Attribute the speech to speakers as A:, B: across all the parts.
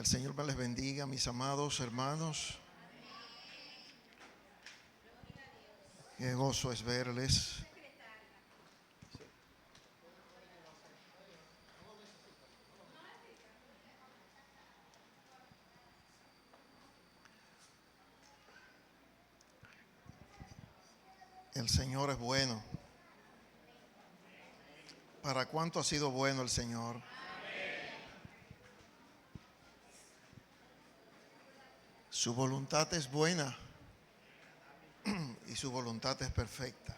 A: Que el Señor me les bendiga, mis amados hermanos. Qué gozo es verles. El Señor es bueno. ¿Para cuánto ha sido bueno el Señor? Su voluntad es buena y su voluntad es perfecta.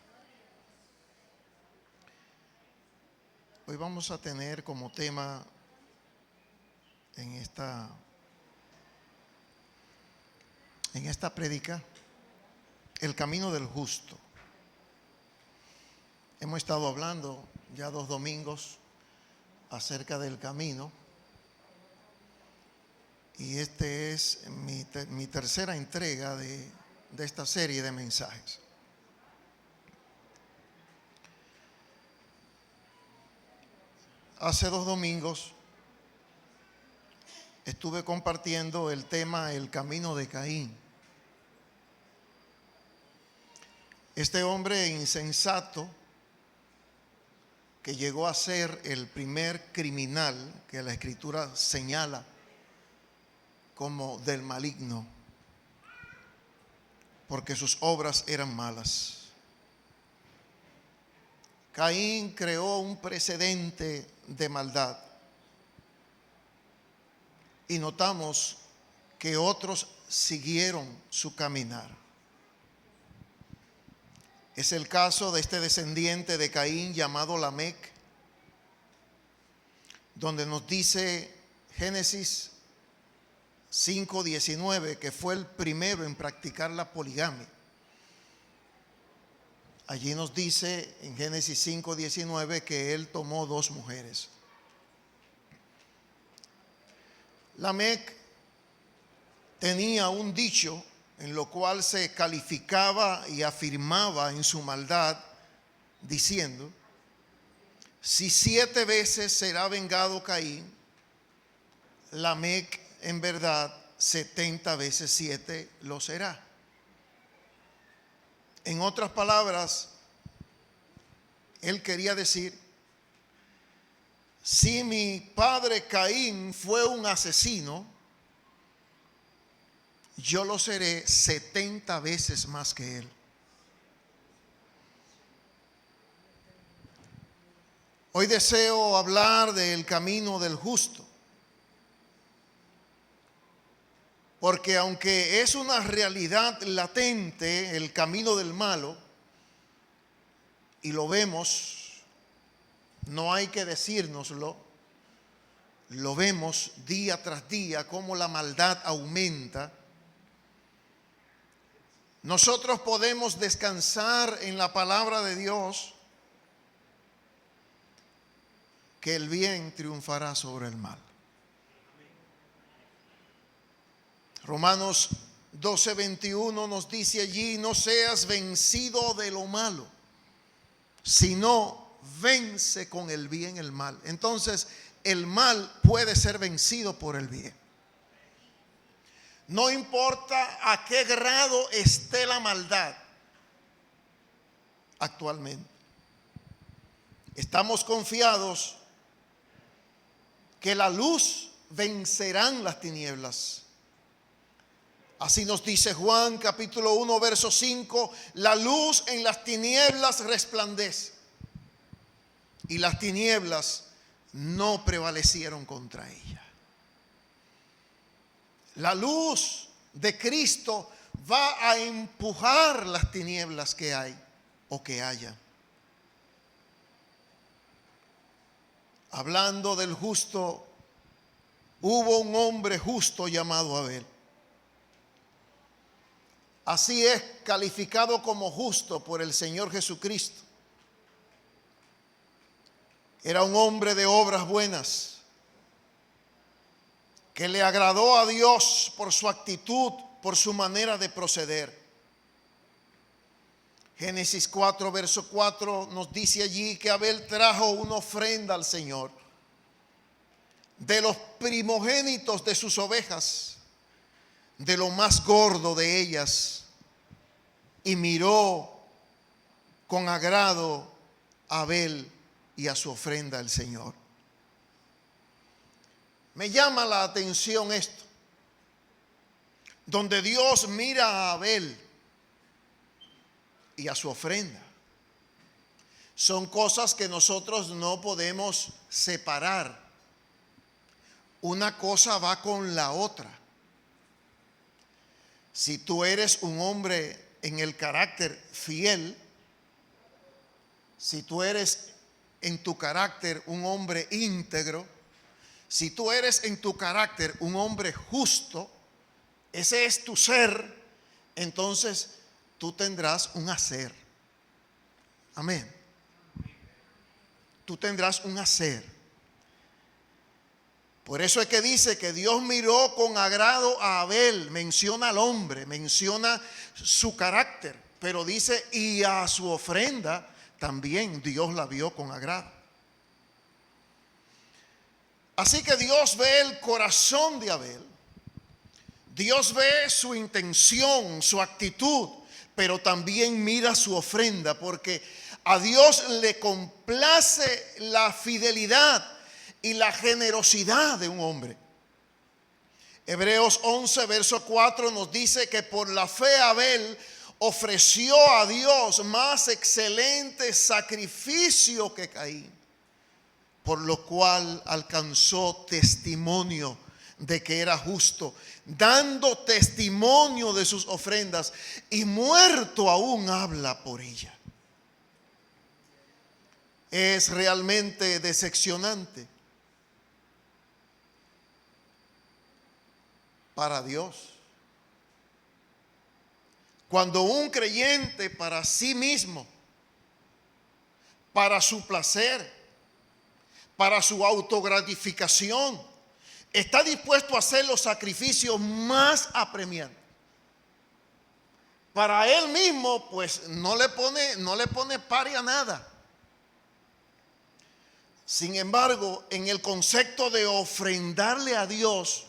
A: Hoy vamos a tener como tema en esta prédica el camino del justo. Hemos estado hablando ya 2 domingos acerca del camino y este es mi tercera entrega de esta serie de mensajes. Hace 2 domingos estuve compartiendo el tema el camino de Caín. Este hombre insensato que llegó a ser el primer criminal que la Escritura señala como del maligno, porque sus obras eran malas. Caín creó un precedente de maldad y notamos que otros siguieron su caminar. Es el caso de este descendiente de Caín llamado Lamec, donde nos dice Génesis 5:19 que fue el primero en practicar la poligamia. Allí nos dice en Génesis 5:19 que él tomó 2 mujeres. Lamec tenía un dicho en lo cual se calificaba y afirmaba en su maldad, diciendo: si 7 veces será vengado Caín, Lamec en verdad 70 veces 7 lo será. En otras palabras, él quería decir: si mi padre Caín fue un asesino, yo lo seré 70 veces más que él. Hoy deseo hablar del camino del justo, porque aunque es una realidad latente el camino del malo, y lo vemos, no hay que decírnoslo, lo vemos día tras día cómo la maldad aumenta. Nosotros podemos descansar en la palabra de Dios que el bien triunfará sobre el mal. Romanos 12:21 nos dice allí: no seas vencido de lo malo, sino vence con el bien el mal. Entonces, el mal puede ser vencido por el bien. No importa a qué grado esté la maldad actualmente. Estamos confiados que la luz vencerán las tinieblas. Así nos dice Juan capítulo 1 verso 5: la luz en las tinieblas resplandece y las tinieblas no prevalecieron contra ella. La luz de Cristo va a empujar las tinieblas que hay o que haya. Hablando del justo, hubo un hombre justo llamado Abel. Así es calificado como justo por el Señor Jesucristo. Era un hombre de obras buenas, que le agradó a Dios por su actitud, por su manera de proceder. Génesis 4 verso 4 nos dice allí que Abel trajo una ofrenda al Señor. de los primogénitos de sus ovejas, de lo más gordo de ellas, y miró con agrado a Abel y a su ofrenda al Señor. Me llama la atención esto, donde Dios mira a Abel y a su ofrenda. Son cosas que nosotros no podemos separar. Una cosa va con la otra. Si tú eres un hombre en el carácter fiel, si tú eres en tu carácter un hombre íntegro, si tú eres en tu carácter un hombre justo, ese es tu ser, entonces tú tendrás un hacer. Amén. Tú tendrás un hacer. Por eso es que dice que Dios miró con agrado a Abel. Menciona al hombre, menciona su carácter, pero dice y a su ofrenda también Dios la vio con agrado. Así que Dios ve el corazón de Abel. Dios ve su intención, su actitud, pero también mira su ofrenda, porque a Dios le complace la fidelidad y la generosidad de un hombre. Hebreos 11, verso 4 nos dice que por la fe Abel ofreció a Dios más excelente sacrificio que Caín, por lo cual alcanzó testimonio de que era justo, dando testimonio de sus ofrendas, y muerto aún habla por ella. Es realmente decepcionante para Dios cuando un creyente para sí mismo, para su placer, para su autogratificación, está dispuesto a hacer los sacrificios más apremiantes. Para él mismo, pues no le pone pare a nada. Sin embargo, en el concepto de ofrendarle a Dios,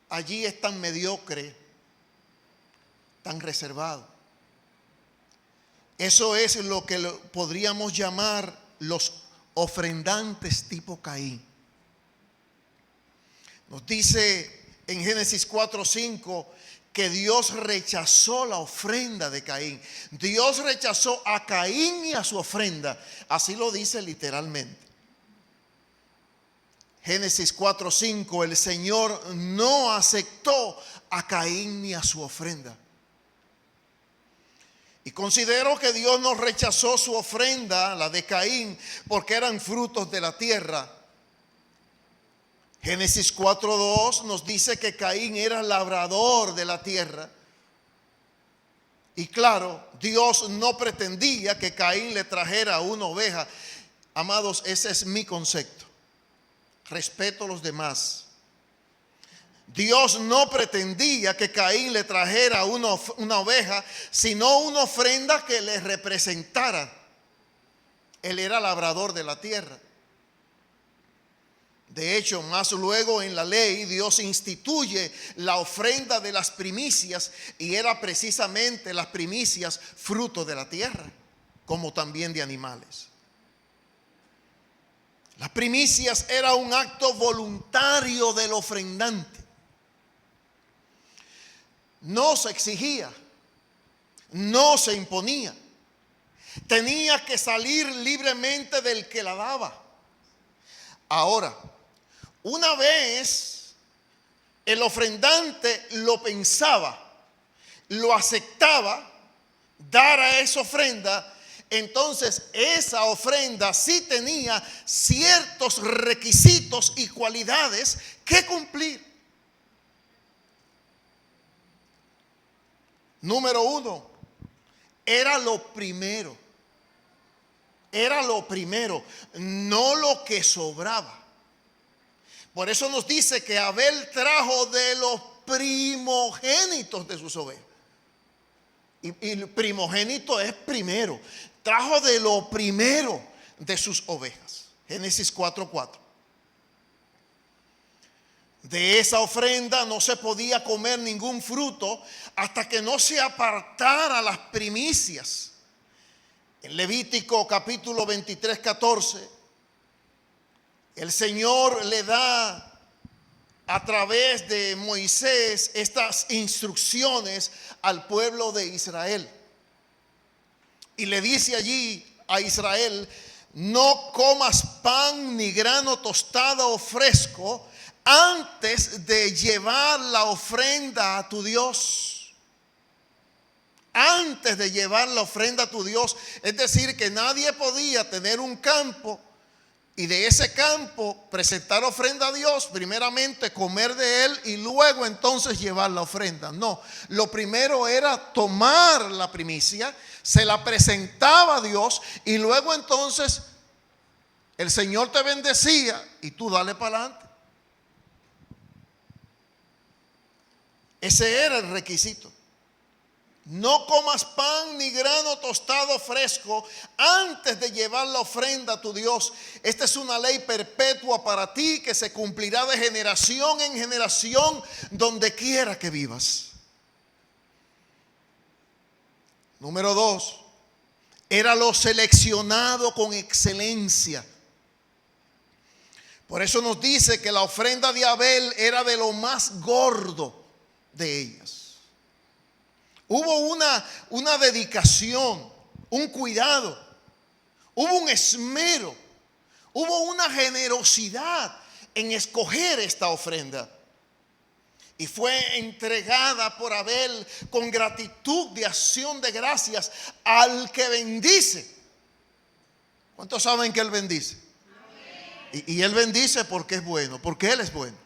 A: allí es tan mediocre, tan reservado. Eso es lo que podríamos llamar los ofrendantes tipo Caín. Nos dice en Génesis 4:5 que Dios rechazó la ofrenda de Caín. Dios rechazó a Caín y a su ofrenda. Así lo dice literalmente. Génesis 4:5, el Señor no aceptó a Caín ni a su ofrenda. Y considero que Dios no rechazó su ofrenda, la de Caín, porque eran frutos de la tierra. Génesis 4:2 nos dice que Caín era labrador de la tierra. Y claro, Dios no pretendía que Caín le trajera una oveja. Amados, ese es mi concepto. Respeto a los demás. Dios no pretendía que Caín le trajera una oveja, sino una ofrenda que le representara. Él era labrador de la tierra. De hecho, más luego en la ley, Dios instituye la ofrenda de las primicias, y era precisamente las primicias fruto de la tierra, como también de animales. Las primicias era un acto voluntario del ofrendante. No se exigía, no se imponía. Tenía que salir libremente del que la daba. Ahora, una vez el ofrendante lo pensaba, lo aceptaba, dar a esa ofrenda, entonces esa ofrenda sí tenía ciertos requisitos y cualidades que cumplir. Número uno, era lo primero. Era lo primero, no lo que sobraba. Por eso nos dice que Abel trajo de los primogénitos de sus ovejas. Y el primogénito es primero. Trajo de lo primero, de sus ovejas. Génesis 4:4. De esa ofrenda no se podía comer ningún fruto hasta que no se apartara las primicias. En Levítico capítulo 23:14, el Señor le da a través de Moisés estas instrucciones al pueblo de Israel. Y le dice allí a Israel: no comas pan ni grano tostado o fresco antes de llevar la ofrenda a tu Dios. Antes de llevar la ofrenda a tu Dios. Es decir, que nadie podía tener un campo y de ese campo presentar ofrenda a Dios, primeramente comer de él y luego entonces llevar la ofrenda. No, lo primero era tomar la primicia, se la presentaba a Dios y luego entonces el Señor te bendecía y tú dale para adelante. Ese era el requisito. No comas pan ni grano tostado fresco antes de llevar la ofrenda a tu Dios. Esta es una ley perpetua para ti que se cumplirá de generación en generación donde quiera que vivas. Número 2. Era lo seleccionado con excelencia. Por eso nos dice que la ofrenda de Abel era de lo más gordo de ellas. Hubo una dedicación, un cuidado, hubo un esmero, hubo una generosidad en escoger esta ofrenda. Y fue entregada por Abel con gratitud de acción de gracias al que bendice. ¿Cuántos saben que él bendice? Y él bendice porque es bueno, porque él es bueno.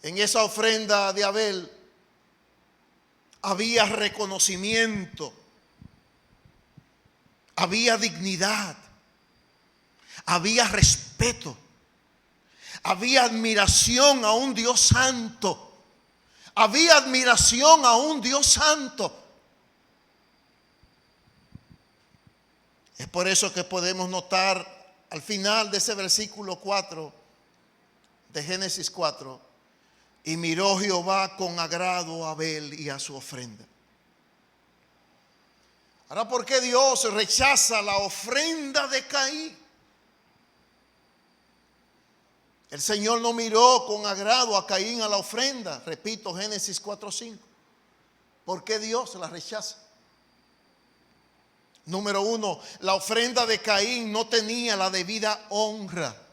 A: En esa ofrenda de Abel había reconocimiento, había dignidad, había respeto, había admiración a un Dios santo, había admiración a un Dios santo. Es por eso que podemos notar al final de ese versículo 4 de Génesis 4: y miró Jehová con agrado a Abel y a su ofrenda. Ahora, ¿por qué Dios rechaza la ofrenda de Caín? El Señor no miró con agrado a Caín a la ofrenda. Repito, Génesis 4:5. ¿Por qué Dios la rechaza? Número 1, la ofrenda de Caín no tenía la debida honra.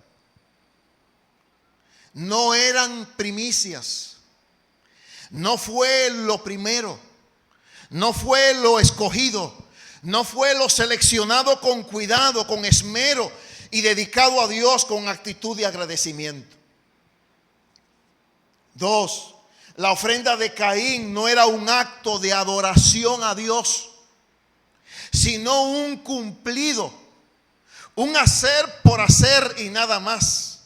A: No eran primicias. No fue lo primero. No fue lo escogido. No fue lo seleccionado con cuidado, con esmero y dedicado a Dios con actitud de agradecimiento. 2, la ofrenda de Caín no era un acto de adoración a Dios, sino un cumplido, un hacer por hacer y nada más.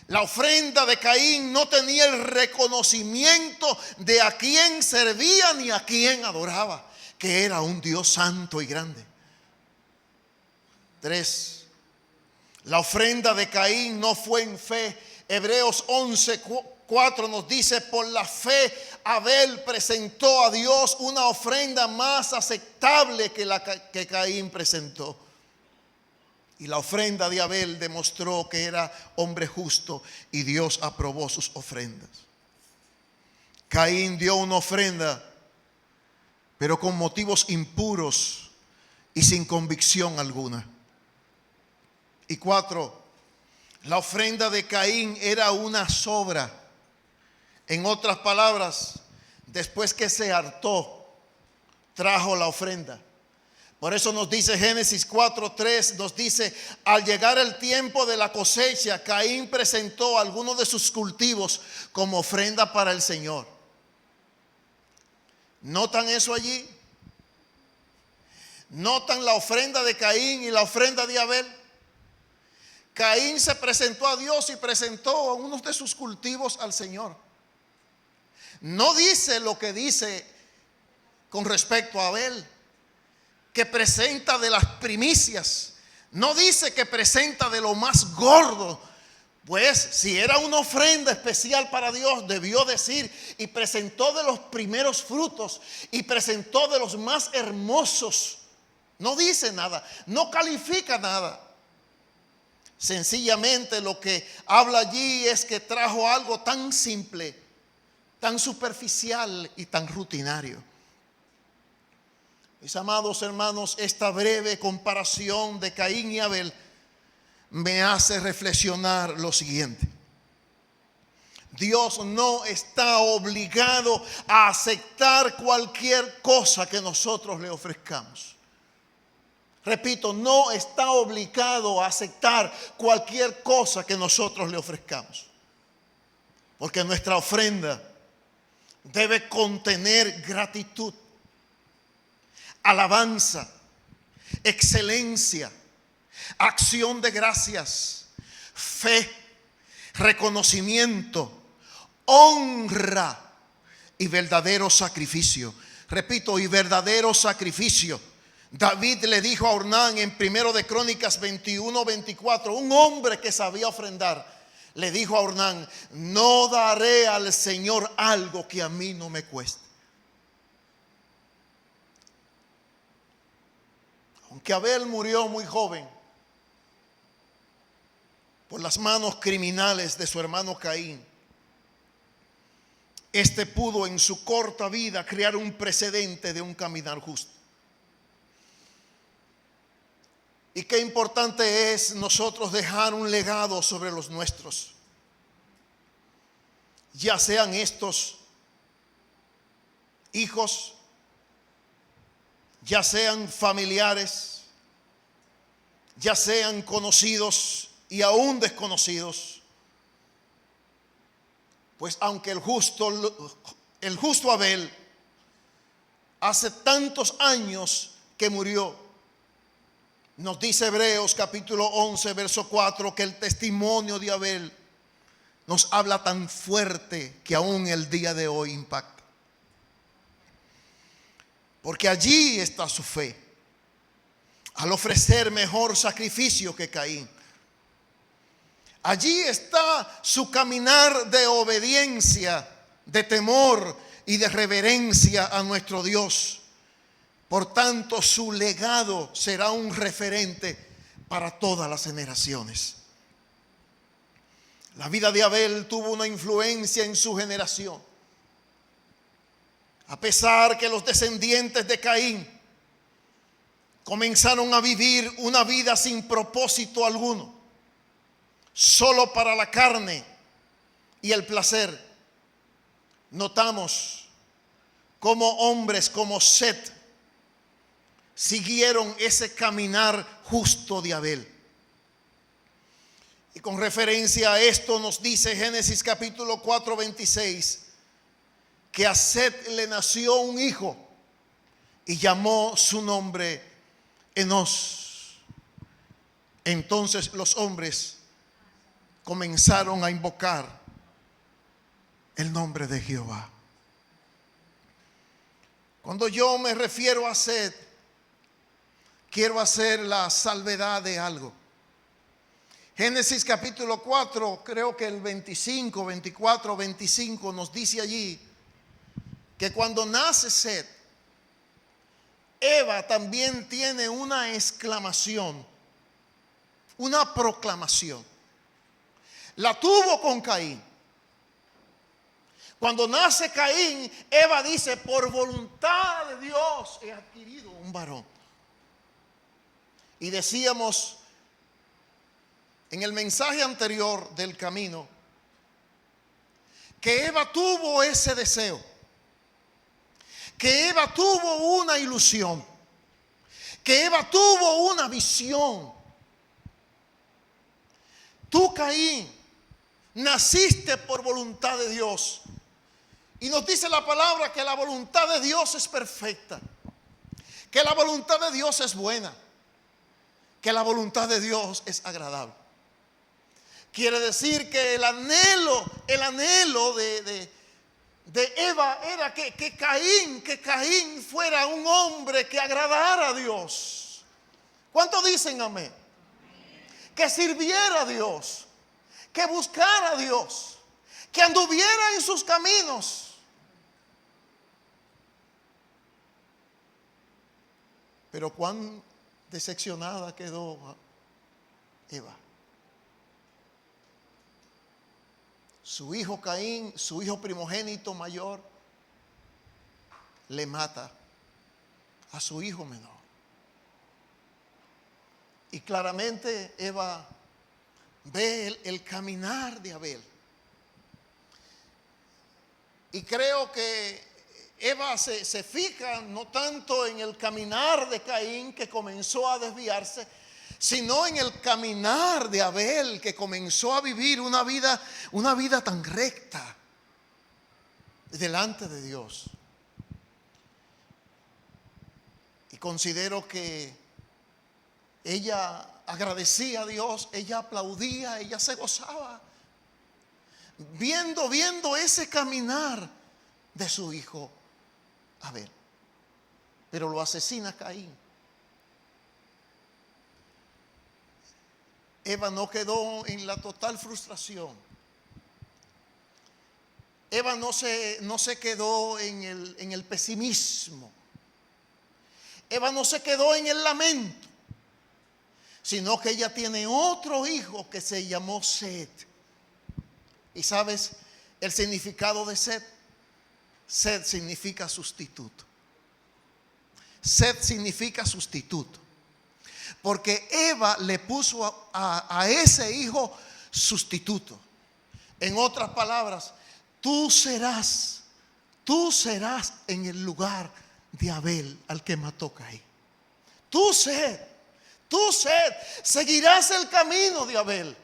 A: La ofrenda de Caín no tenía el reconocimiento de a quién servía ni a quién adoraba, que era un Dios santo y grande. 3, la ofrenda de Caín no fue en fe. Hebreos 11:4 nos dice: por la fe Abel presentó a Dios una ofrenda más aceptable que la que Caín presentó. Y la ofrenda de Abel demostró que era hombre justo y Dios aprobó sus ofrendas. Caín dio una ofrenda, pero con motivos impuros y sin convicción alguna. Y 4, la ofrenda de Caín era una sobra. En otras palabras, después que se hartó, trajo la ofrenda. Por eso nos dice Génesis 4:3, nos dice: al llegar el tiempo de la cosecha, Caín presentó algunos de sus cultivos como ofrenda para el Señor. ¿Notan eso allí? ¿Notan la ofrenda de Caín y la ofrenda de Abel? Caín se presentó a Dios y presentó unos de sus cultivos al Señor. No dice lo que dice con respecto a Abel. que presenta de las primicias. No dice que presenta de lo más gordo. Pues si era una ofrenda especial para Dios, debió decir y presentó de los primeros frutos y presentó de los más hermosos. No dice nada, no califica nada. Sencillamente lo que habla allí es que trajo algo tan simple, tan superficial y tan rutinario. Mis amados hermanos, esta breve comparación de Caín y Abel me hace reflexionar lo siguiente. Dios no está obligado a aceptar cualquier cosa que nosotros le ofrezcamos. Repito, no está obligado a aceptar cualquier cosa que nosotros le ofrezcamos. Porque nuestra ofrenda debe contener gratitud, alabanza, excelencia, acción de gracias, fe, reconocimiento, honra y verdadero sacrificio. Repito, y verdadero sacrificio. David le dijo a Ornán en 1 de Crónicas 21:24, un hombre que sabía ofrendar, le dijo a Ornán: no daré al Señor algo que a mí no me cueste. Aunque Abel murió muy joven por las manos criminales de su hermano Caín, este pudo en su corta vida crear un precedente de un caminar justo. Y qué importante es nosotros dejar un legado sobre los nuestros, ya sean estos hijos, ya sean familiares, ya sean conocidos y aún desconocidos. Pues aunque el justo Abel hace tantos años que murió, nos dice Hebreos capítulo 11 verso 4 que el testimonio de Abel nos habla tan fuerte que aún el día de hoy impacta. Porque allí está su fe, al ofrecer mejor sacrificio que Caín. Allí está su caminar de obediencia, de temor y de reverencia a nuestro Dios. Por tanto, su legado será un referente para todas las generaciones. La vida de Abel tuvo una influencia en su generación. A pesar que los descendientes de Caín comenzaron a vivir una vida sin propósito alguno, solo para la carne y el placer, notamos cómo hombres como Set siguieron ese caminar justo de Abel. Y con referencia a esto nos dice Génesis capítulo 4:26 que a Set le nació un hijo y llamó su nombre Enós. Entonces los hombres comenzaron a invocar el nombre de Jehová. Cuando yo me refiero a Set, quiero hacer la salvedad de algo. Génesis capítulo 4, creo que el 25, 24, 25 nos dice allí que cuando nace Set, Eva también tiene una exclamación, una proclamación. La tuvo con Caín. Cuando nace Caín, Eva dice: por voluntad de Dios he adquirido un varón. Y decíamos en el mensaje anterior del camino que Eva tuvo ese deseo, que Eva tuvo una ilusión, que Eva tuvo una visión. Tú, Caín, naciste por voluntad de Dios. Y nos dice la palabra que la voluntad de Dios es perfecta, que la voluntad de Dios es buena, que la voluntad de Dios es agradable. Quiere decir que el anhelo de Eva era que Caín fuera un hombre que agradara a Dios. ¿Cuántos dicen amén? Que sirviera a Dios, que buscara a Dios, que anduviera en sus caminos. Pero cuán decepcionada quedó Eva. Su hijo Caín, su hijo primogénito mayor, le mata a su hijo menor. Y claramente Eva ve el caminar de Abel. Y creo que Eva se fija no tanto en el caminar de Caín, que comenzó a desviarse, sino en el caminar de Abel, que comenzó a vivir una vida tan recta delante de Dios. Y considero que ella agradecía a Dios, ella aplaudía, ella se gozaba viendo ese caminar de su hijo Abel. Pero lo asesina Caín. Eva no quedó en la total frustración. Eva no se quedó en el pesimismo. Eva no se quedó en el lamento, sino que ella tiene otro hijo que se llamó Set. ¿Y sabes el significado de Set? Set significa sustituto. Set significa sustituto. Porque Eva le puso a ese hijo sustituto. En otras palabras, tú serás en el lugar de Abel al que mató Caín. Tú, Set, seguirás el camino de Abel.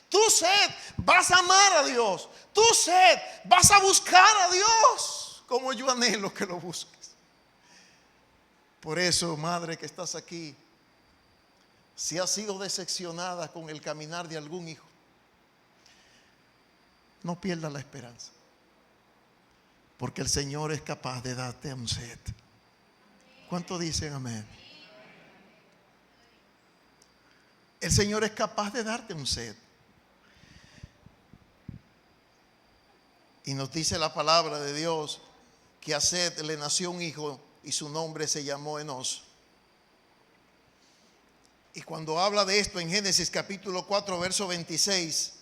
A: Tú, Set, vas a amar a Dios. Tú, Set, vas a buscar a Dios como yo anhelo que lo busques. Por eso, madre que estás aquí, si has sido decepcionada con el caminar de algún hijo, no pierdas la esperanza, porque el Señor es capaz de darte un Set. ¿Cuántos dicen amén? El Señor es capaz de darte un Set. Y nos dice la palabra de Dios que a Set le nació un hijo y su nombre se llamó Enos. Y cuando habla de esto en Génesis capítulo 4 verso 26,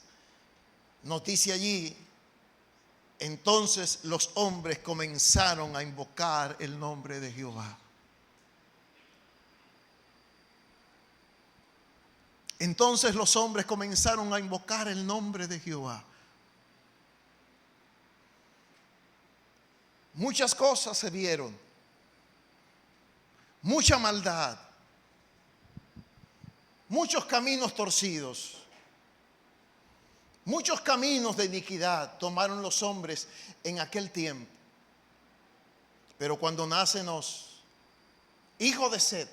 A: nos dice allí: entonces los hombres comenzaron a invocar el nombre de Jehová. Entonces los hombres comenzaron a invocar el nombre de Jehová. Muchas cosas se vieron, mucha maldad, muchos caminos torcidos, muchos caminos de iniquidad tomaron los hombres en aquel tiempo. Pero cuando nace Enos, hijo de Set,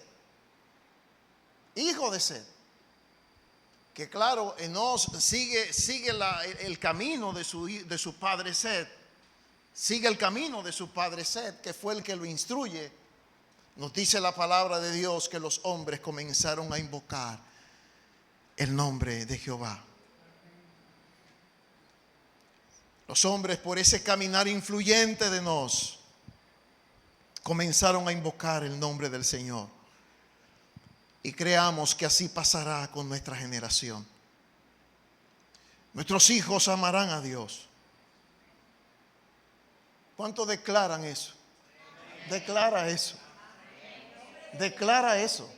A: que claro, Enos sigue el camino de su padre Set, sigue el camino de su padre Set, que fue el que lo instruye. Nos dice la palabra de Dios que los hombres comenzaron a invocar el nombre de Jehová. Los hombres, por ese caminar influyente de Enos, comenzaron a invocar el nombre del Señor. Y creamos que así pasará con nuestra generación. Nuestros hijos amarán a Dios. ¿Cuántos declaran eso? Declara eso. Declara eso.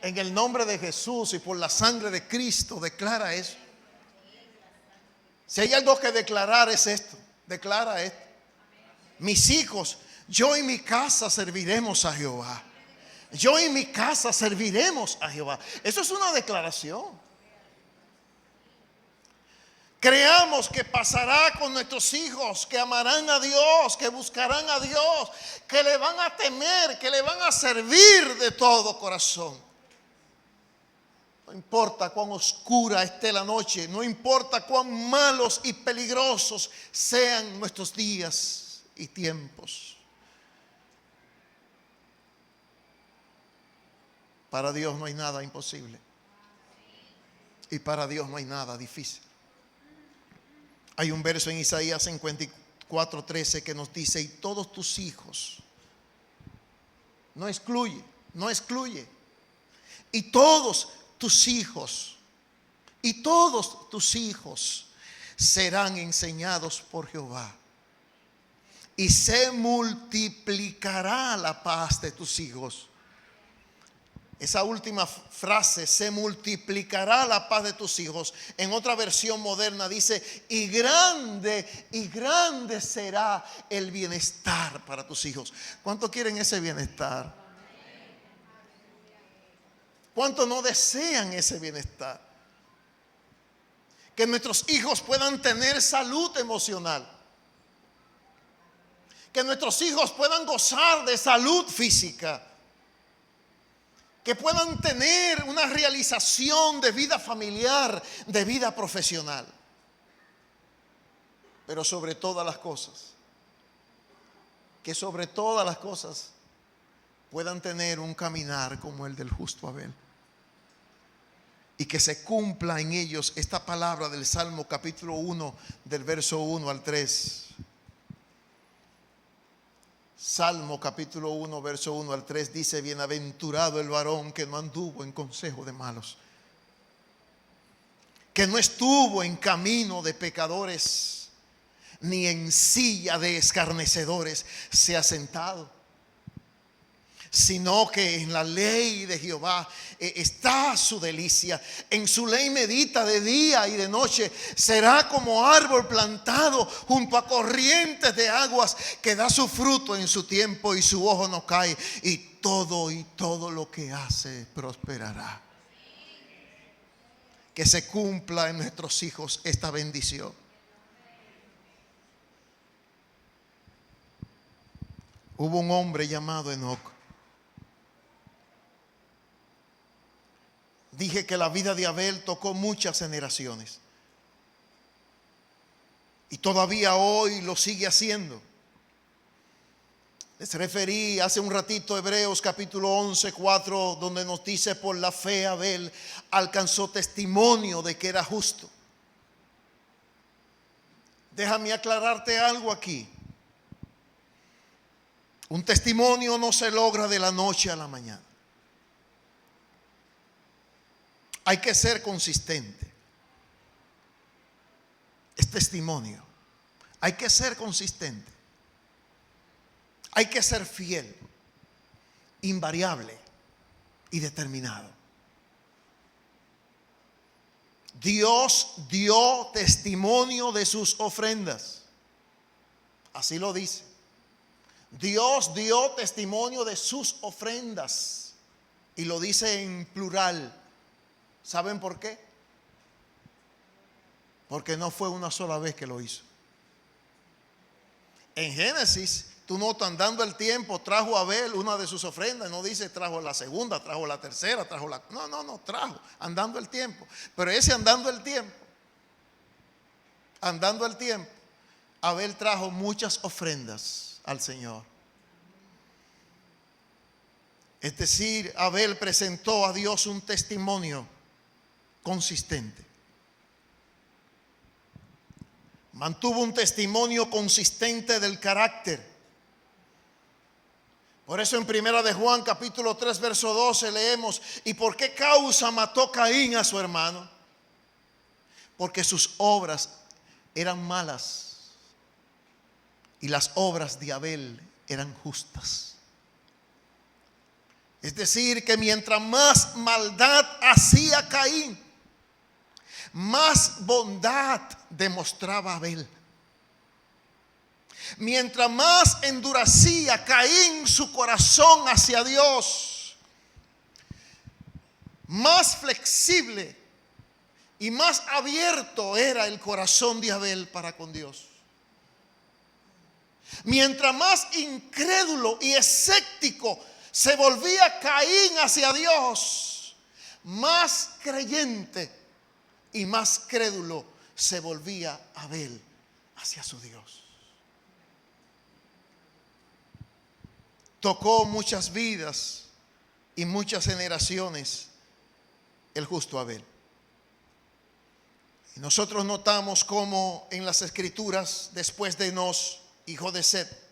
A: En el nombre de Jesús y por la sangre de Cristo, declara eso. Si hay algo que declarar es esto. Declara esto. Mis hijos, yo y mi casa serviremos a Jehová. Yo y mi casa serviremos a Jehová. Eso es una declaración. Creamos que pasará con nuestros hijos, que amarán a Dios, que buscarán a Dios, que le van a temer, que le van a servir de todo corazón. No importa cuán oscura esté la noche, no importa cuán malos y peligrosos sean nuestros días y tiempos. Para Dios no hay nada imposible. Y para Dios no hay nada difícil. Hay un verso en Isaías 54:13 que nos dice: y todos tus hijos, no excluye, y todos tus hijos serán enseñados por Jehová, y se multiplicará la paz de tus hijos. Esa última frase, se multiplicará la paz de tus hijos, en otra versión moderna dice: y grande será el bienestar para tus hijos. ¿Cuántos quieren ese bienestar? ¿Cuántos no desean ese bienestar? Que nuestros hijos puedan tener salud emocional, que nuestros hijos puedan gozar de salud física, que puedan tener una realización de vida familiar, de vida profesional. Pero sobre todas las cosas, que sobre todas las cosas puedan tener un caminar como el del justo Abel. Y que se cumpla en ellos esta palabra del Salmo capítulo 1, del verso 1 al 3. Salmo capítulo 1, verso 1 al 3 dice: bienaventurado el varón que no anduvo en consejo de malos, que no estuvo en camino de pecadores, ni en silla de escarnecedores se ha sentado, sino que en la ley de Jehová está su delicia. En su ley medita de día y de noche. Será como árbol plantado junto a corrientes de aguas, que da su fruto en su tiempo y su hoja no cae, y todo lo que hace prosperará. Que se cumpla en nuestros hijos esta bendición. Hubo un hombre llamado Enoc. Dije que la vida de Abel tocó muchas generaciones, y todavía hoy lo sigue haciendo. Les referí hace un ratito Hebreos capítulo 11:4, donde nos dice: por la fe Abel alcanzó testimonio de que era justo. Déjame aclararte algo aquí. Un testimonio no se logra de la noche a la mañana. Hay que ser consistente. Es testimonio. Hay que ser consistente. Hay que ser fiel, invariable y determinado. Dios dio testimonio de sus ofrendas. Así lo dice. Dios dio testimonio de sus ofrendas. Y lo dice en plural. ¿Saben por qué? Porque no fue una sola vez que lo hizo. En Génesis, tú notas, andando el tiempo, trajo a Abel una de sus ofrendas. No dice trajo la segunda, trajo la tercera, trajo la... No, trajo, andando el tiempo. Pero ese andando el tiempo, Abel trajo muchas ofrendas al Señor. Es decir, Abel presentó a Dios un testimonio consistente. Mantuvo un testimonio consistente del carácter. Por eso en primera de Juan capítulo 3 verso 12 leemos: ¿y por qué causa mató Caín a su hermano? Porque sus obras eran malas y las obras de Abel eran justas. Es decir, que mientras más maldad hacía Caín, más bondad demostraba Abel. Mientras más endurecía Caín su corazón hacia Dios, más flexible y más abierto era el corazón de Abel para con Dios. Mientras más incrédulo y escéptico se volvía Caín hacia Dios, más creyente y más crédulo se volvía Abel hacia su Dios. Tocó muchas vidas y muchas generaciones el justo Abel. Y nosotros notamos cómo en las Escrituras, después de Enos, hijo de Set,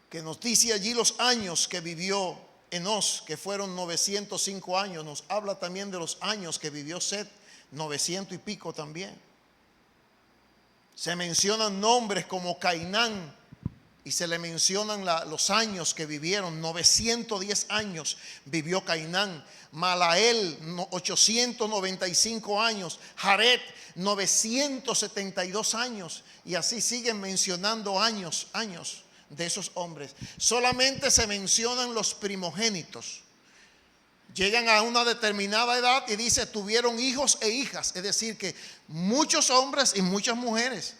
A: que nos dice allí los años que vivió Enos, que fueron 905 años, nos habla también de los años que vivió Set, 900 y pico también. Se mencionan nombres como Cainán y se le mencionan los años que vivieron. 910 años vivió Cainán. Malael, 895 años. Jared, 972 años. Y así siguen mencionando años de esos hombres. Solamente se mencionan los primogénitos. Llegan a una determinada edad y dice tuvieron hijos e hijas. Es decir que muchos hombres y muchas mujeres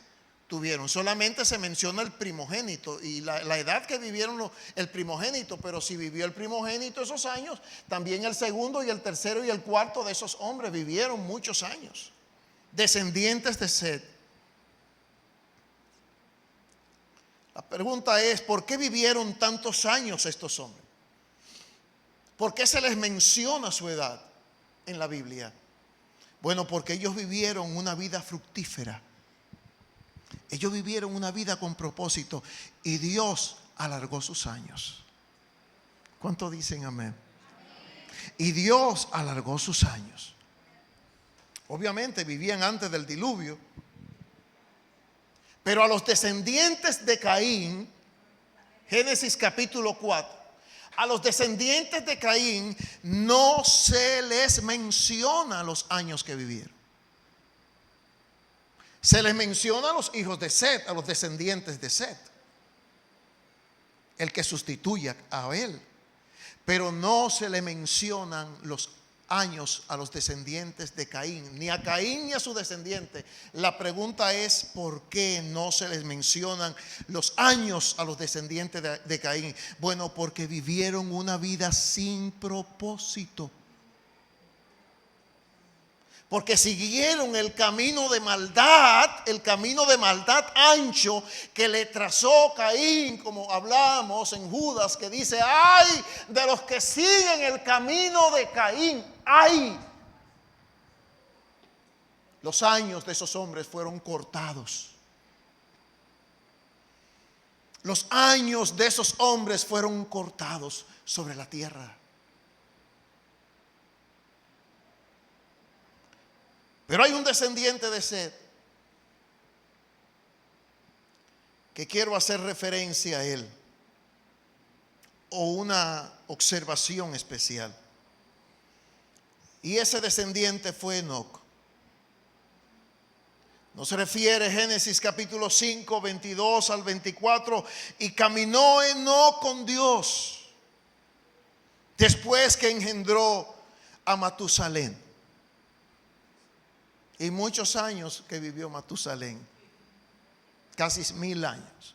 A: tuvieron. Solamente se menciona el primogénito y la edad que vivieron el primogénito. Pero si vivió el primogénito esos años, también el segundo y el tercero y el cuarto de esos hombres vivieron muchos años. Descendientes de Set. La pregunta es, ¿por qué vivieron tantos años estos hombres? ¿Por qué se les menciona su edad en la Biblia? Bueno, porque ellos vivieron una vida fructífera. Ellos vivieron una vida con propósito y Dios alargó sus años. ¿Cuántos dicen amén? Y Dios alargó sus años. Obviamente vivían antes del diluvio. Pero a los descendientes de Caín, Génesis capítulo 4, a los descendientes de Caín no se les menciona los años que vivieron. Se les menciona a los hijos de Set, a los descendientes de Set, el que sustituye a Abel. Pero no se le mencionan los años a los descendientes de Caín, ni a Caín ni a su descendiente. La pregunta es, ¿por qué no se les mencionan los años a los descendientes de Caín? Bueno, porque vivieron una vida sin propósito. Porque siguieron el camino de maldad ancho que le trazó Caín, como hablamos en Judas, que dice, ay de los que siguen el camino de Caín, ay. Los años de esos hombres fueron cortados. Los años de esos hombres fueron cortados sobre la tierra. Pero hay un descendiente de Set que quiero hacer referencia a él, o una observación especial. Y ese descendiente fue Enoc. Nos refiere Génesis capítulo 5, 22 al 24. Y caminó Enoc con Dios después que engendró a Matusalén. Y muchos años que vivió Matusalén, casi 1000 años.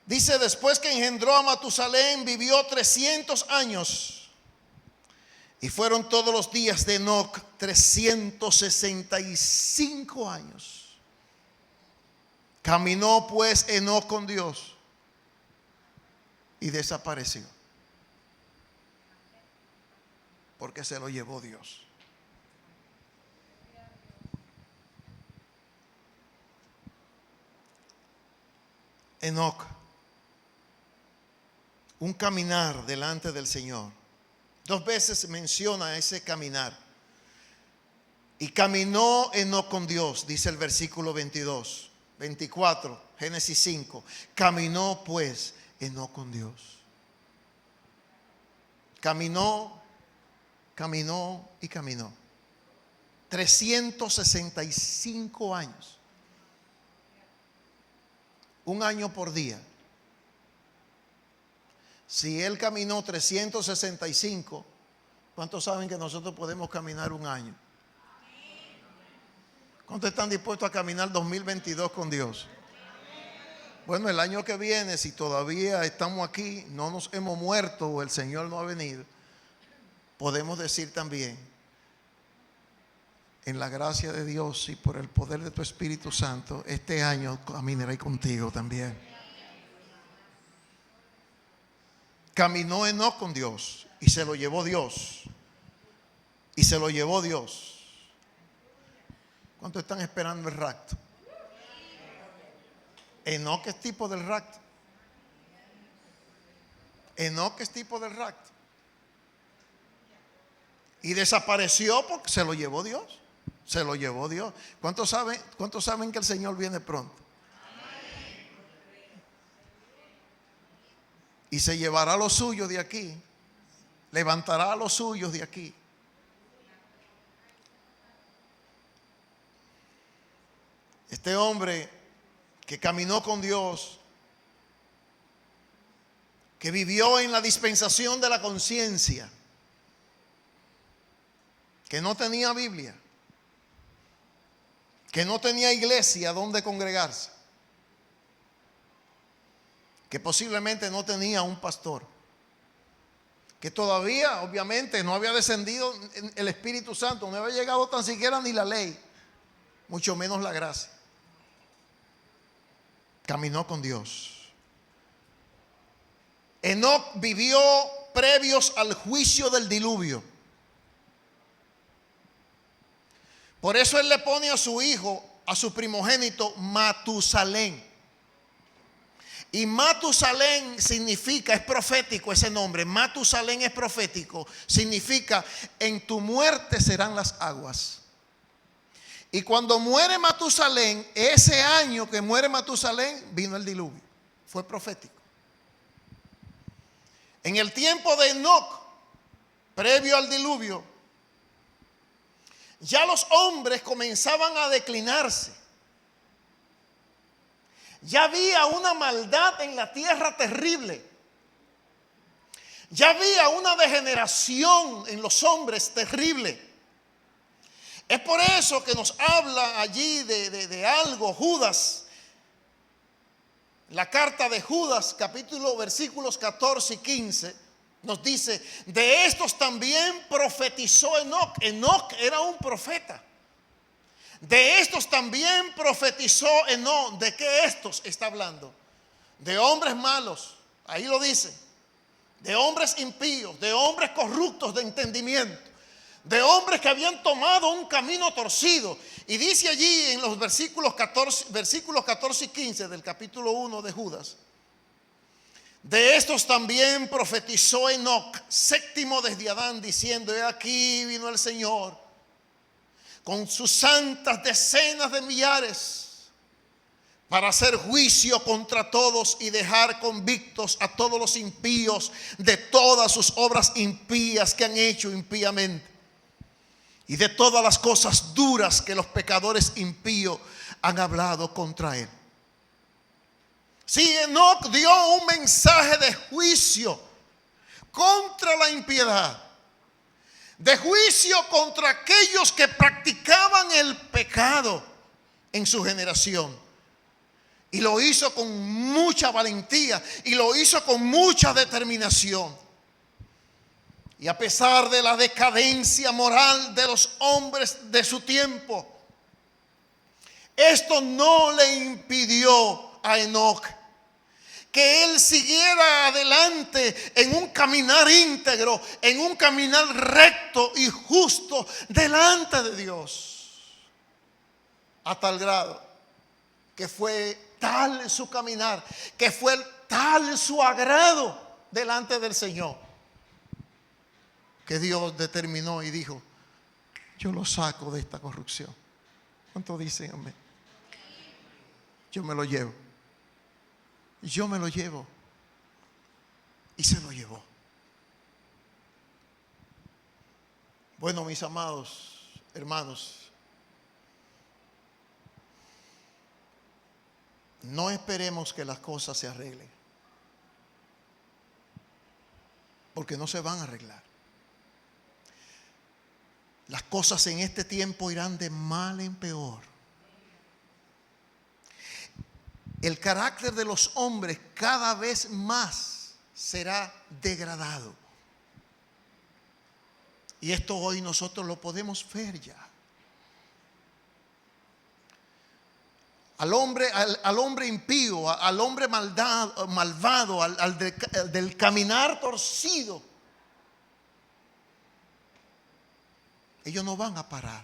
A: Dice, después que engendró a Matusalén, vivió 300 años. Y fueron todos los días de Enoc 365 años. Caminó pues Enoc con Dios y desapareció, porque se lo llevó Dios. Enoc, un caminar delante del Señor. 2 veces menciona ese caminar. Y caminó Enoc con Dios, dice el versículo 22, 24, Génesis 5. Caminó pues Enoc con Dios. Caminó y caminó. 365 años. Un año por día. Si él caminó 365, ¿cuántos saben que nosotros podemos caminar un año? ¿Cuántos están dispuestos a caminar 2022 con Dios? Bueno, el año que viene, si todavía estamos aquí, no nos hemos muerto o el Señor no ha venido, podemos decir también, en la gracia de Dios y por el poder de tu Espíritu Santo, este año caminaré contigo también. Caminó Enoc con Dios y se lo llevó Dios. Y se lo llevó Dios. ¿Cuántos están esperando el rapto? Enoc es tipo del rapto. Enoc es tipo del rapto. Y desapareció porque se lo llevó Dios. Se lo llevó Dios. ¿Cuántos saben que el Señor viene pronto? Y se llevará a los suyos de aquí. Levantará a los suyos de aquí. Este hombre que caminó con Dios, que vivió en la dispensación de la conciencia, que no tenía Biblia, que no tenía iglesia donde congregarse, que posiblemente no tenía un pastor, que todavía obviamente no había descendido el Espíritu Santo, no había llegado tan siquiera ni la ley, mucho menos la gracia. Caminó con Dios. Enoc vivió previos al juicio del diluvio. Por eso él le pone a su hijo, a su primogénito, Matusalén. Y Matusalén significa, es profético ese nombre. Matusalén es profético. Significa, en tu muerte serán las aguas. Y cuando muere Matusalén, ese año que muere Matusalén, vino el diluvio. Fue profético. En el tiempo de Enoc, previo al diluvio, ya los hombres comenzaban a declinarse. Ya había una maldad en la tierra terrible. Ya había una degeneración en los hombres terrible. Es por eso que nos habla allí de algo Judas. La carta de Judas, capítulo, versículos 14 y 15, nos dice, de estos también profetizó Enoc. Enoc era un profeta. De estos también profetizó Enoc. ¿De qué estos está hablando? De hombres malos, ahí lo dice. De hombres impíos, de hombres corruptos de entendimiento. De hombres que habían tomado un camino torcido. Y dice allí en los versículos 14 y 15 del capítulo 1 de Judas. De estos también profetizó Enoc, séptimo desde Adán, diciendo, he aquí vino el Señor con sus santas decenas de millares para hacer juicio contra todos y dejar convictos a todos los impíos de todas sus obras impías que han hecho impíamente y de todas las cosas duras que los pecadores impíos han hablado contra él. Sí, Enoc dio un mensaje de juicio contra la impiedad, de juicio contra aquellos que practicaban el pecado en su generación. Y lo hizo con mucha valentía y lo hizo con mucha determinación. Y a pesar de la decadencia moral de los hombres de su tiempo, esto no le impidió a Enoc que él siguiera adelante en un caminar íntegro, en un caminar recto y justo delante de Dios. A tal grado que fue tal su caminar, que fue tal su agrado delante del Señor, que Dios determinó y dijo, yo lo saco de esta corrupción. ¿Cuánto dicen amén? Yo me lo llevo. Yo me lo llevo. Y se lo llevó. Bueno, mis amados hermanos, no esperemos que las cosas se arreglen, porque no se van a arreglar. Las cosas en este tiempo irán de mal en peor. el carácter de los hombres cada vez más será degradado. Y esto hoy nosotros lo podemos ver ya. Al hombre impío, al hombre malvado, al del caminar torcido, ellos no van a parar.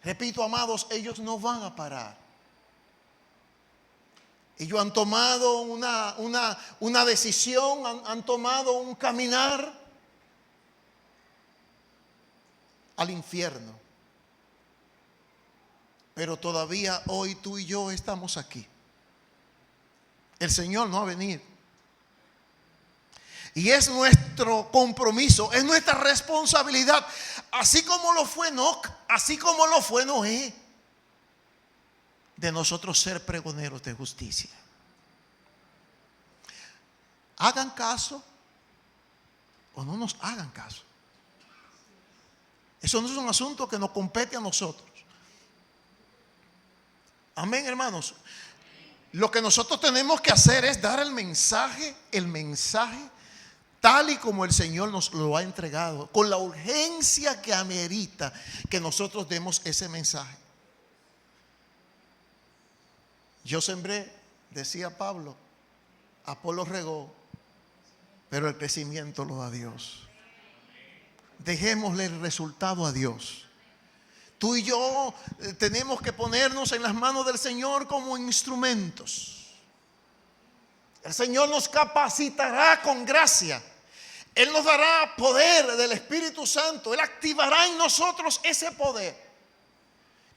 A: Repito, amados, ellos no van a parar. Ellos han tomado una decisión, han tomado un caminar al infierno. Pero todavía hoy tú y yo estamos aquí. El Señor no ha venido. Y es nuestro compromiso, es nuestra responsabilidad, así como lo fue Enoc, así como lo fue Noé, de nosotros ser pregoneros de justicia. Hagan caso o no nos hagan caso. Eso no es un asunto que nos compete a nosotros. Amén, hermanos. Lo que nosotros tenemos que hacer es dar el mensaje tal y como el Señor nos lo ha entregado, con la urgencia que amerita que nosotros demos ese mensaje. Yo sembré, decía Pablo, Apolo regó, pero el crecimiento lo da Dios. Dejémosle el resultado a Dios. Tú y yo tenemos que ponernos en las manos del Señor como instrumentos. El Señor nos capacitará con gracia. Él nos dará poder del Espíritu Santo. Él activará en nosotros ese poder.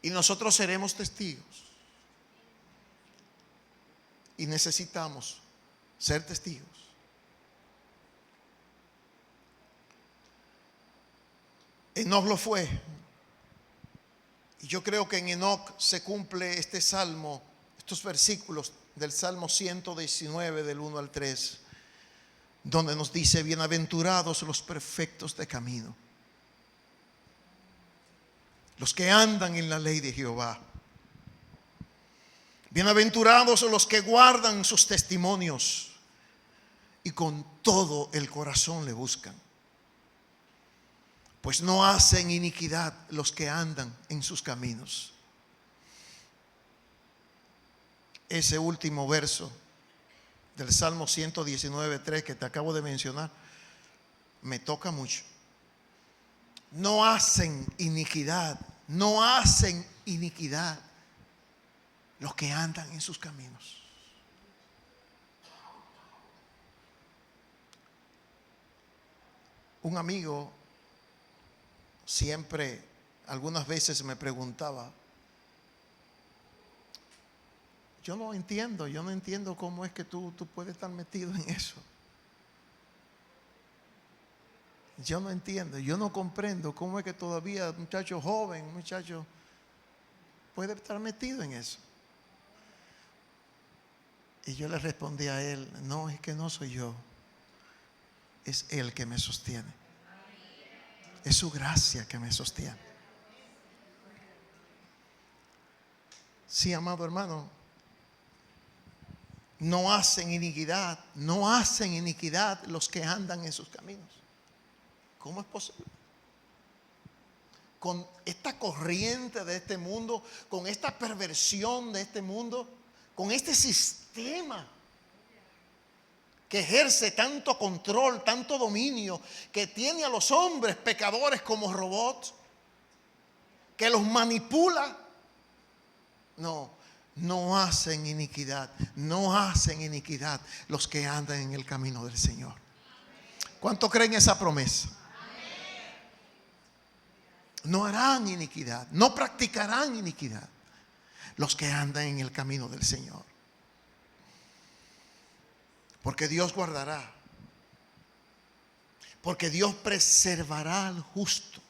A: Y nosotros seremos testigos. Y necesitamos ser testigos. Enoc lo fue. Y yo creo que en Enoc se cumple este salmo, estos versículos del Salmo 119 del 1 al 3, donde nos dice: bienaventurados los perfectos de camino, los que andan en la ley de Jehová. Bienaventurados los que guardan sus testimonios y con todo el corazón le buscan. Pues no hacen iniquidad los que andan en sus caminos. Ese último verso del Salmo 119:3 que te acabo de mencionar me toca mucho. No hacen iniquidad, no hacen iniquidad los que andan en sus caminos. Un amigo siempre, algunas veces me preguntaba: yo no entiendo cómo es que tú puedes estar metido en eso. Yo no entiendo, yo no comprendo cómo es que todavía un muchacho joven, un muchacho puede estar metido en eso. Y yo le respondí a él: no, es que no soy yo, es Él que me sostiene. Es su gracia que me sostiene. Sí, amado hermano, no hacen iniquidad los que andan en sus caminos. ¿Cómo es posible? Con esta corriente de este mundo, con esta perversión de este mundo, con este sistema que ejerce tanto control, tanto dominio, que tiene a los hombres pecadores como robots, que los manipula. No hacen iniquidad los que andan en el camino del Señor. ¿Cuánto creen esa promesa? No harán iniquidad, no practicarán iniquidad los que andan en el camino del Señor. Porque Dios guardará, porque Dios preservará al justo.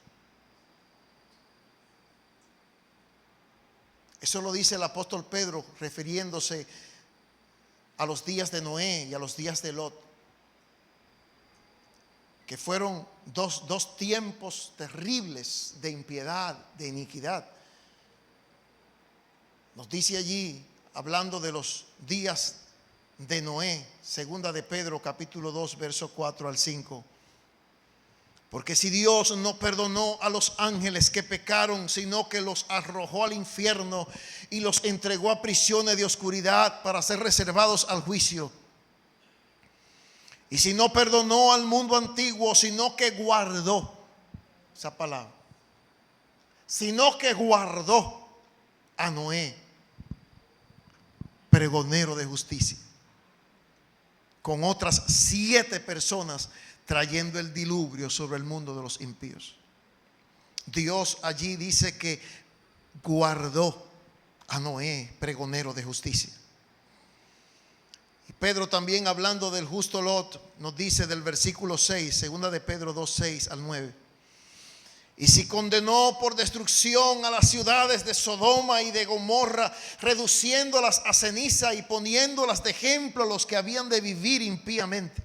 A: Eso lo dice el apóstol Pedro refiriéndose a los días de Noé y a los días de Lot, que fueron dos tiempos terribles de impiedad, de iniquidad. Nos dice allí hablando de los días de Noé, segunda de Pedro capítulo 2 verso 4 al 5. Porque si Dios no perdonó a los ángeles que pecaron, sino que los arrojó al infierno y los entregó a prisiones de oscuridad para ser reservados al juicio. Y si no perdonó al mundo antiguo, sino que guardó, esa palabra, sino que guardó a Noé, pregonero de justicia, con otras 7 personas, trayendo el diluvio sobre el mundo de los impíos. Dios allí dice que guardó a Noé, pregonero de justicia. Y Pedro también, hablando del justo Lot, nos dice del versículo 6, segunda de Pedro 2, 6 al 9. Y si condenó por destrucción a las ciudades de Sodoma y de Gomorra, reduciéndolas a ceniza y poniéndolas de ejemplo a los que habían de vivir impíamente,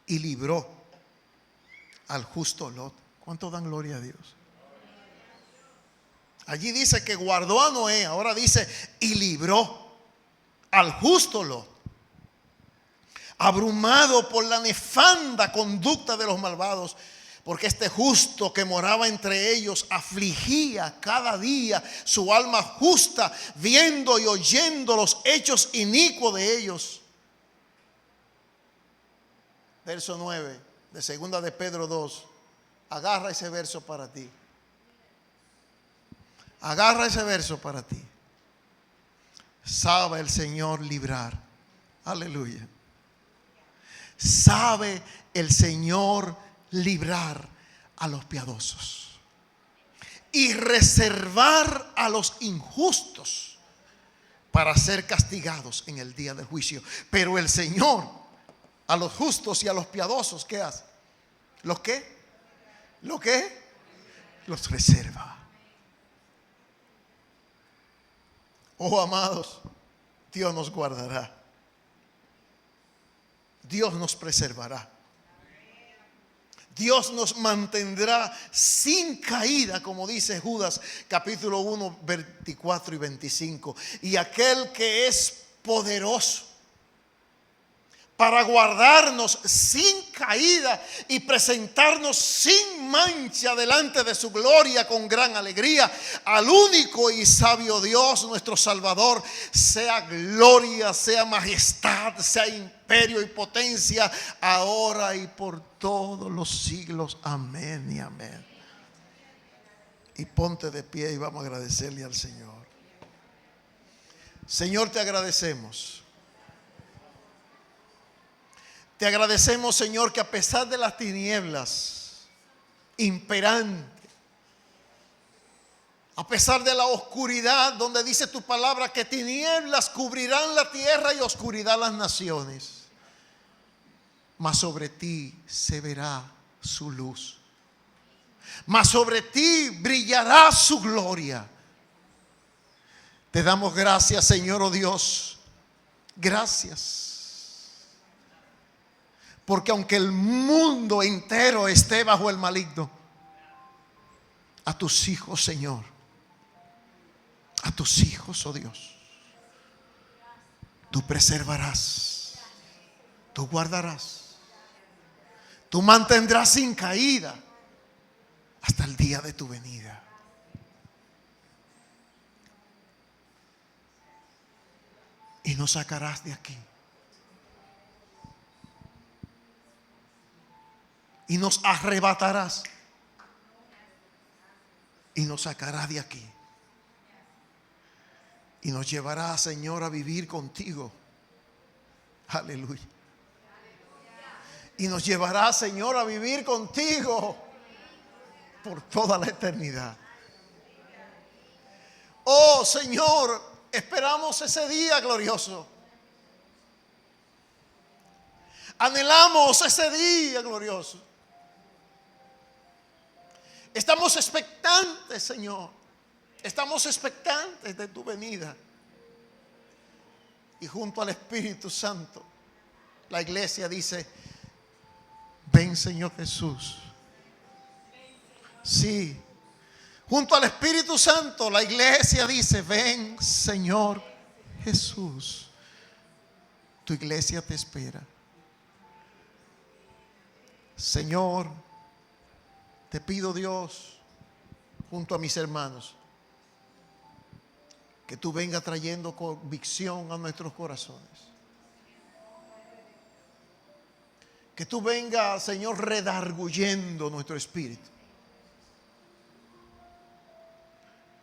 A: y libró al justo Lot. ¿Cuánto dan gloria a Dios? Allí dice que guardó a Noé, ahora dice y libró al justo Lot, abrumado por la nefanda conducta de los malvados, porque este justo que moraba entre ellos afligía cada día su alma justa, viendo y oyendo los hechos inicuos de ellos. Verso 9 de segunda de Pedro 2. Agarra ese verso para ti. Agarra ese verso para ti. Sabe el Señor librar. Aleluya. Sabe el Señor librar a los piadosos y reservar a los injustos para ser castigados en el día del juicio. Pero el Señor a los justos y a los piadosos, ¿qué hace? ¿Los qué? ¿Lo qué? Los reserva. Oh, amados, Dios nos guardará. Dios nos preservará. Dios nos mantendrá sin caída, como dice Judas capítulo 1, 24 y 25. Y aquel que es poderoso para guardarnos sin caída y presentarnos sin mancha delante de su gloria con gran alegría, al único y sabio Dios, nuestro Salvador, sea gloria, sea majestad, sea imperio y potencia, ahora y por todos los siglos. Amén y amén. Y ponte de pie y vamos a agradecerle al Señor. Señor, te agradecemos. Te agradecemos, Señor, que a pesar de las tinieblas imperantes, a pesar de la oscuridad, donde dice tu palabra que tinieblas cubrirán la tierra y oscuridad las naciones, mas sobre ti se verá su luz, mas sobre ti brillará su gloria. Te damos gracias, Señor, oh Dios, gracias. Porque aunque el mundo entero esté bajo el maligno, a tus hijos, Señor, a tus hijos, oh Dios, tú preservarás, tú guardarás, tú mantendrás sin caída hasta el día de tu venida. Y nos sacarás de aquí. Y nos arrebatarás. Y nos sacarás de aquí. Y nos llevarás, Señor, a vivir contigo. Aleluya. Y nos llevarás, Señor, a vivir contigo por toda la eternidad. Oh, Señor, esperamos ese día glorioso. Anhelamos ese día glorioso. Estamos expectantes, Señor. Estamos expectantes de tu venida. Y junto al Espíritu Santo, la iglesia dice: ven, Señor Jesús. Sí, junto al Espíritu Santo, la iglesia dice: ven, Señor Jesús. Tu iglesia te espera. Señor, te pido, Dios, junto a mis hermanos, que tú vengas trayendo convicción a nuestros corazones. Que tú vengas, Señor, redarguyendo nuestro espíritu.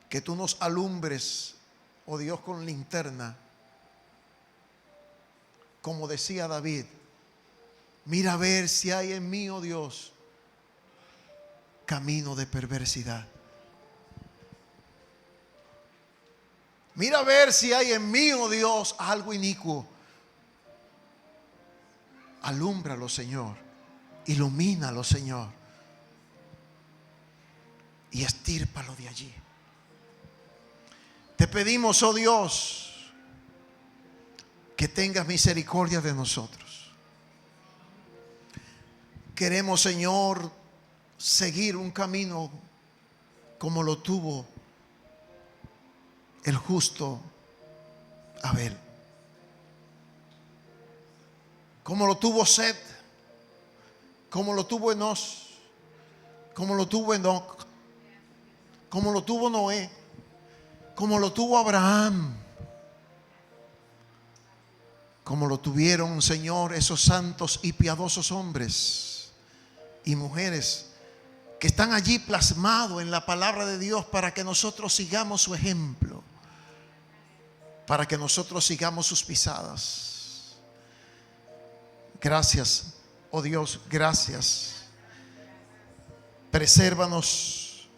A: Que tú nos alumbres, oh Dios, con linterna. Como decía David: mira a ver si hay en mí, oh Dios, camino de perversidad. Mira a ver si hay en mí, oh Dios, algo inicuo. Alúmbralo, Señor. Ilumínalo, Señor. Y estírpalo de allí. Te pedimos, oh Dios, que tengas misericordia de nosotros. Queremos, Señor, seguir un camino como lo tuvo el justo Abel, como lo tuvo Set, como lo tuvo Enos, como lo tuvo Enoc, como lo tuvo Noé, como lo tuvo Abraham, como lo tuvieron, Señor, esos santos y piadosos hombres y mujeres que están allí plasmados en la palabra de Dios, para que nosotros sigamos su ejemplo, para que nosotros sigamos sus pisadas. Gracias, oh Dios, gracias. Presérvanos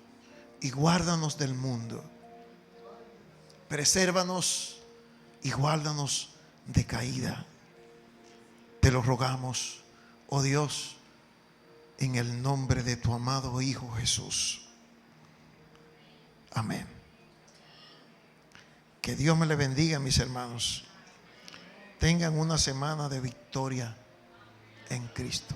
A: y guárdanos del mundo. Presérvanos y guárdanos de caída. Te lo rogamos, oh Dios, en el nombre de tu amado Hijo Jesús. Amén. Que Dios me le bendiga, mis hermanos. Tengan una semana de victoria en Cristo.